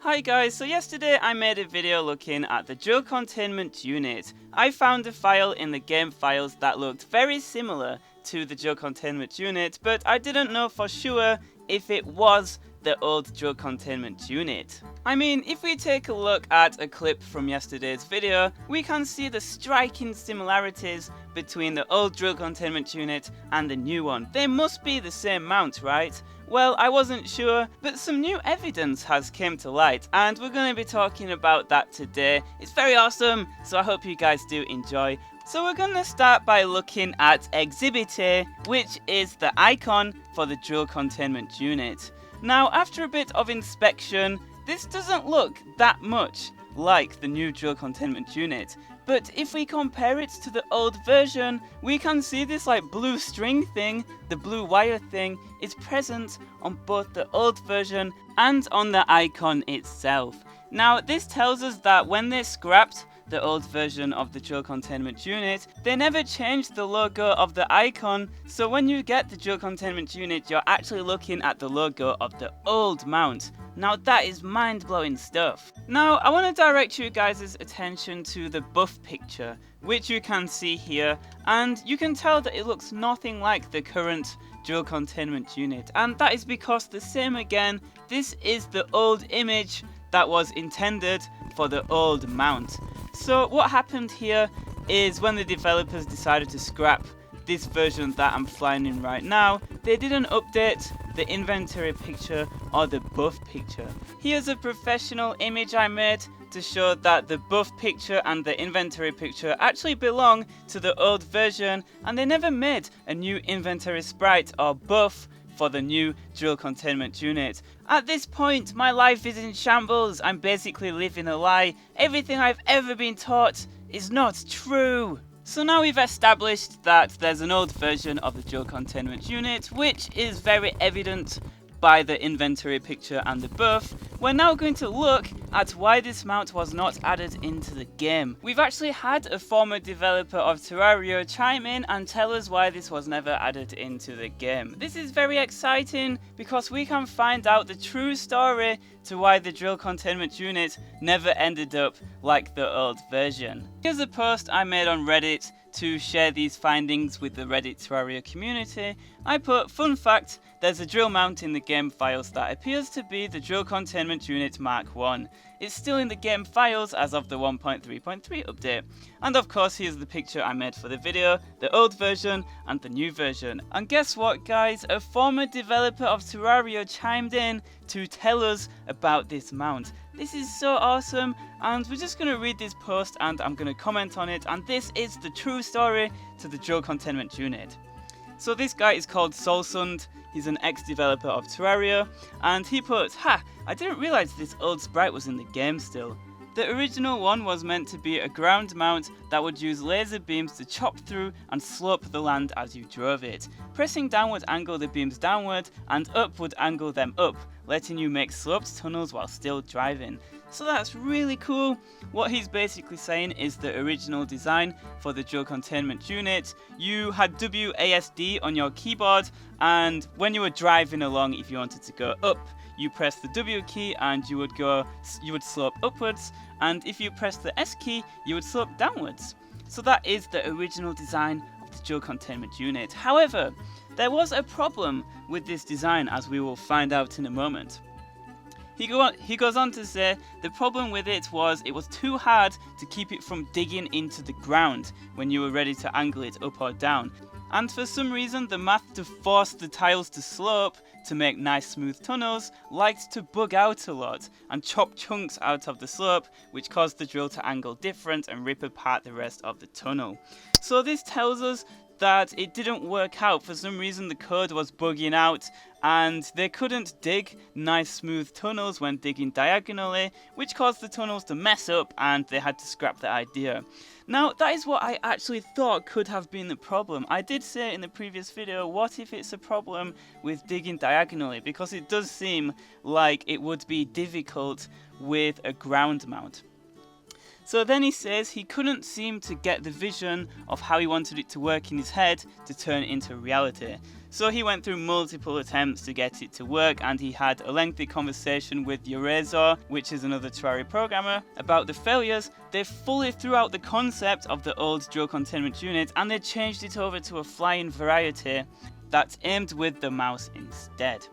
Hi guys, so yesterday I made a video looking at the Drill Containment Unit. I found a file in the game files that looked very similar to the Drill Containment Unit, but I didn't know for sure if it was the old Drill Containment Unit. I mean, if we take a look at a clip from yesterday's video, we can see the striking similarities between the old Drill Containment Unit and the new one. They must be the same mount, right? Well, I wasn't sure, but some new evidence has come to light, and we're going to be talking about that today. It's very awesome, so I hope you guys do enjoy. So we're going to start by looking at Exhibit A, which is the icon for the Drill Containment Unit. Now, after a bit of inspection, this doesn't look that much like the new Drill Containment Unit. But if we compare it to the old version, we can see this like blue string thing, the blue wire thing, is present on both the old version and on the icon itself. Now, this tells us that when they scrapped the old version of the Drill Containment Unit, they never changed the logo of the icon, so when you get the Drill Containment Unit, you're actually looking at the logo of the old mount. Now that is mind-blowing stuff. Now I want to direct you guys' attention to the buff picture, which you can see here, and you can tell that it looks nothing like the current Drill Containment Unit, and that is because the same again, this is the old image that was intended for the old mount. So what happened here is when the developers decided to scrap this version that I'm flying in right now, they didn't update the inventory picture or the buff picture. Here's a professional image I made to show that the buff picture and the inventory picture actually belong to the old version, and they never made a new inventory sprite or buff for the new Drill Containment Unit. At this point, my life is in shambles. I'm basically living a lie. Everything I've ever been taught is not true. So now we've established that there's an old version of the Drill Containment Unit, which is very evident by the inventory picture and the buff. We're now going to look at why this mount was not added into the game. We've actually had a former developer of Terraria chime in and tell us why this was never added into the game. This is very exciting because we can find out the true story to why the Drill Containment Unit never ended up like the old version. Here's a post I made on Reddit to share these findings with the Reddit Terraria community. I put, fun fact, there's a drill mount in the game files that appears to be the Drill Containment Unit Mark 1. It's still in the game files as of the 1.3.3 update. And of course, here's the picture I made for the video, the old version and the new version. And guess what guys, a former developer of Terraria chimed in to tell us about this mount. This is so awesome, and we're just going to read this post and I'm going to comment on it, and this is the true story to the Drill Containment Unit. So this guy is called Solsund, he's an ex-developer of Terraria, and he put, I didn't realise this old sprite was in the game still. The original one was meant to be a ground mount that would use laser beams to chop through and slope the land as you drove it. Pressing down would angle the beams downward and up would angle them up, letting you make sloped tunnels while still driving. So that's really cool. What he's basically saying is the original design for the Drill Containment Unit, you had WASD on your keyboard, and when you were driving along, if you wanted to go up, you press the W key and you would slope upwards, and if you press the S key, you would slope downwards. So that is the original design of the Drill Containment Unit. However, there was a problem with this design, as we will find out in a moment. He goes on to say the problem with it was too hard to keep it from digging into the ground when you were ready to angle it up or down. And for some reason, the math to force the tiles to slope to make nice smooth tunnels liked to bug out a lot and chop chunks out of the slope, which caused the drill to angle different and rip apart the rest of the tunnel. So this tells us that it didn't work out. For some reason the code was bugging out and they couldn't dig nice smooth tunnels when digging diagonally, which caused the tunnels to mess up and they had to scrap the idea. Now that is what I actually thought could have been the problem. I did say in the previous video, what if it's a problem with digging diagonally, because it does seem like it would be difficult with a ground mount. So then he says he couldn't seem to get the vision of how he wanted it to work in his head to turn into reality. So he went through multiple attempts to get it to work, and he had a lengthy conversation with UNUSED, which is another Terraria programmer, about the failures. They fully threw out the concept of the old drill containment unit and they changed it over to a flying variety that's aimed with the mouse instead.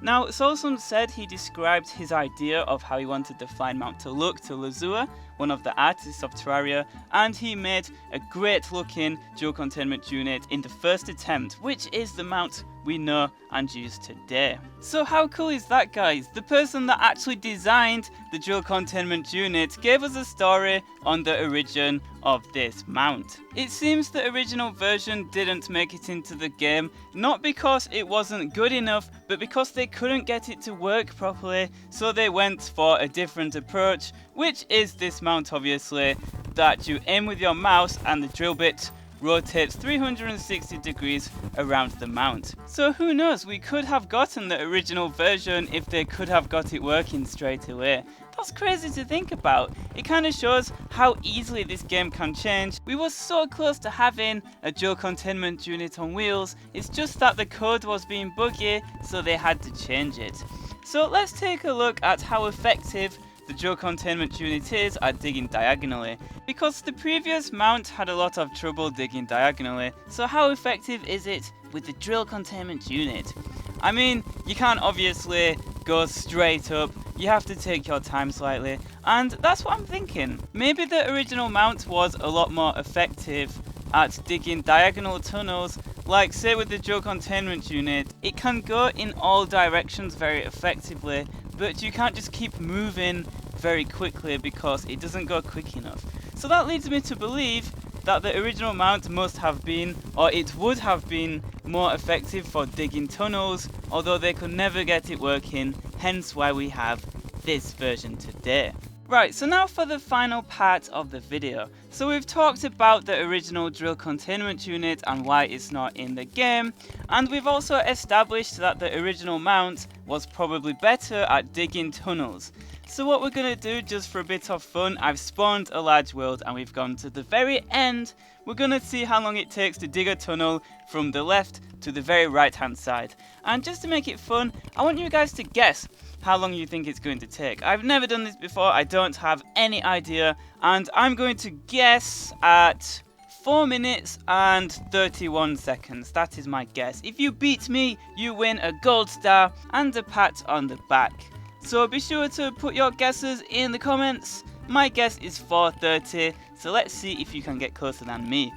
Now, Solson said he described his idea of how he wanted the flying mount to look to Lazua, one of the artists of Terraria, and he made a great looking drill containment unit in the first attempt, which is the mount we know and use today. So how cool is that, guys? The person that actually designed the drill containment unit gave us a story on the origin of this mount. It seems the original version didn't make it into the game, not because it wasn't good enough, but because they couldn't get it to work properly, so they went for a different approach, which is this mount obviously, that you aim with your mouse and the drill bit rotates 360 degrees around the mount. So who knows, we could have gotten the original version if they could have got it working straight away. That's crazy to think about. It kind of shows how easily this game can change. We were so close to having a drill containment unit on wheels, it's just that the code was being buggy, so they had to change it. So let's take a look at how effective the drill containment unit is at digging diagonally, because the previous mount had a lot of trouble digging diagonally. So how effective is it with the drill containment unit? I mean, you can't obviously go straight up, you have to take your time slightly, and that's what I'm thinking. Maybe the original mount was a lot more effective at digging diagonal tunnels, like say with the drill containment unit, it can go in all directions very effectively, but you can't just keep moving very quickly because it doesn't go quick enough. So that leads me to believe that the original mount must have been, or it would have been, more effective for digging tunnels, although they could never get it working, hence why we have this version today. Right, so now for the final part of the video. So we've talked about the original drill containment unit and why it's not in the game, and we've also established that the original mount was probably better at digging tunnels. So what we're going to do, just for a bit of fun, I've spawned a large world and we've gone to the very end. We're going to see how long it takes to dig a tunnel from the left to the very right hand side. And just to make it fun, I want you guys to guess how long you think it's going to take. I've never done this before, I don't have any idea, and I'm going to guess at 4 minutes and 31 seconds. That is my guess. If you beat me, you win a gold star and a pat on the back. So be sure to put your guesses in the comments. My guess is 4:30, so let's see if you can get closer than me.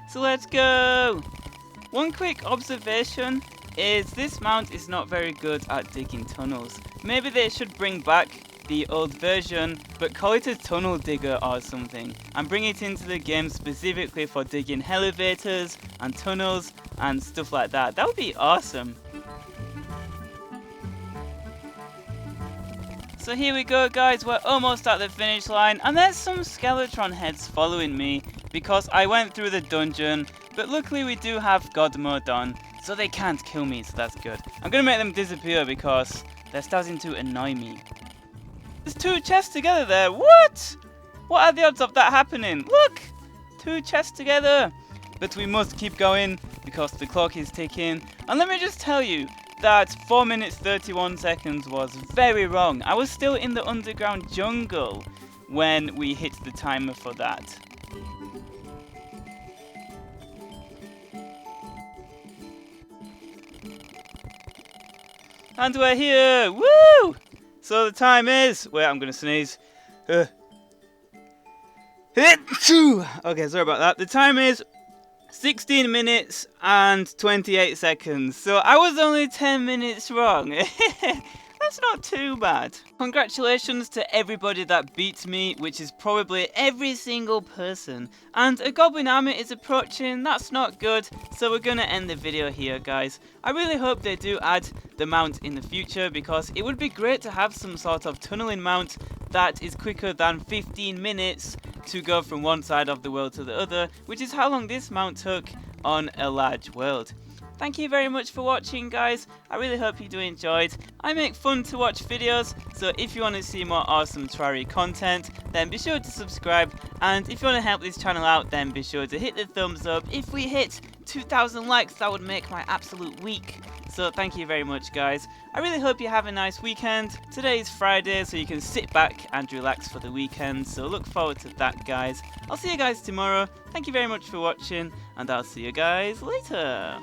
So let's go! One quick observation is this mount is not very good at digging tunnels. Maybe they should bring back the old version, but call it a tunnel digger or something, and bring it into the game specifically for digging elevators and tunnels and stuff like that. That would be awesome. So here we go, guys, we're almost at the finish line, and there's some Skeletron heads following me because I went through the dungeon, but luckily we do have God mode on, so they can't kill me, so that's good. I'm gonna make them disappear because they're starting to annoy me. There's 2 chests together there, what? What are the odds of that happening? Look! 2 chests together! But we must keep going because the clock is ticking, and let me just tell you, that 4 minutes 31 seconds was very wrong. I was still in the underground jungle when we hit the timer for that. And we're here! Woo! So the time is... Wait, I'm gonna sneeze. Okay, sorry about that. The time is 16 minutes and 28 seconds, so I was only 10 minutes wrong. That's not too bad. Congratulations to everybody that beats me, which is probably every single person. And a goblin army is approaching, that's not good, so we're gonna end the video here, guys. I really hope they do add the mount in the future, because it would be great to have some sort of tunneling mount that is quicker than 15 minutes to go from one side of the world to the other, which is how long this mount took on a large world. Thank you very much for watching, guys. I really hope you do enjoyed. I make fun to watch videos, so if you want to see more awesome Terraria content, then be sure to subscribe, and if you want to help this channel out, then be sure to hit the thumbs up. If we hit 2,000 likes, that would make my absolute week. So thank you very much, guys. I really hope you have a nice weekend. Today is Friday, so you can sit back and relax for the weekend. So look forward to that, guys. I'll see you guys tomorrow. Thank you very much for watching, and I'll see you guys later.